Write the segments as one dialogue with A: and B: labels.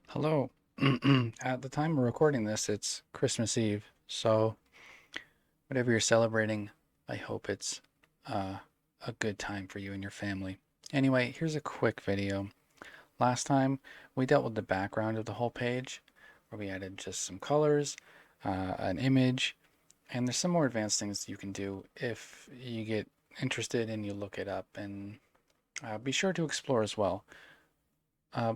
A: Hello. At the time of recording this, it's Christmas Eve. So, whatever you're celebrating, I hope it's uh, a good time for you and your family. Anyway, here's a quick video. Last time, we dealt with the background of the whole page, where we added just some colors, an image, and there's some more advanced things you can do if you get interested and you look it up. And be sure to explore as well.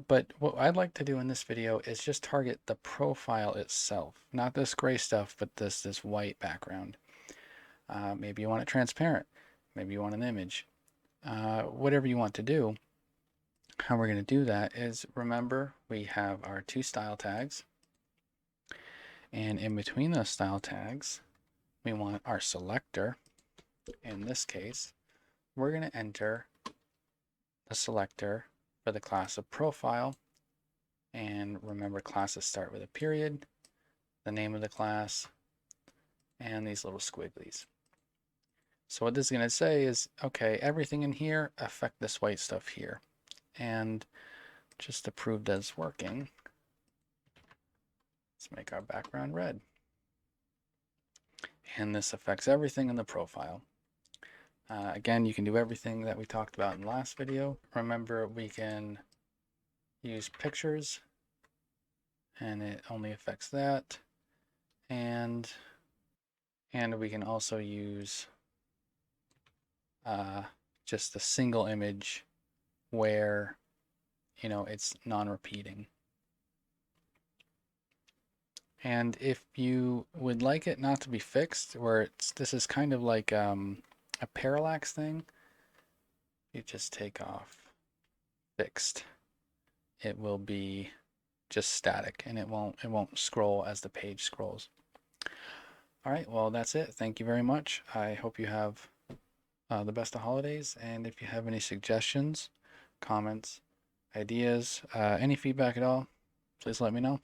A: But what I'd like to do in this video is just target the profile itself, not this gray stuff, but this white background. Maybe you want it transparent. Maybe you want an image. Whatever you want to do. How we're going to do that is, remember, we have our two style tags, and in between those style tags, we want our selector. In this case, we're going to enter the selector for the class of profile. And remember, classes start with a period, the name of the class, and these little squigglies. So what this is going to say is, okay, everything in here affect this white stuff here. And just to prove that it's working, let's make our background red. And this affects everything in the profile. Again, you can do everything that we talked about in the last video. Remember, we can use pictures, and it only affects that. And we can also use just a single image where, it's non-repeating. And if you would like it not to be fixed, where this is kind of like a parallax thing, you just take off fixed. It will be just static, and it won't scroll as the page scrolls. All right, well, that's it. Thank you very much. I hope you have the best of holidays, and if you have any suggestions, comments, ideas, any feedback at all, please let me know.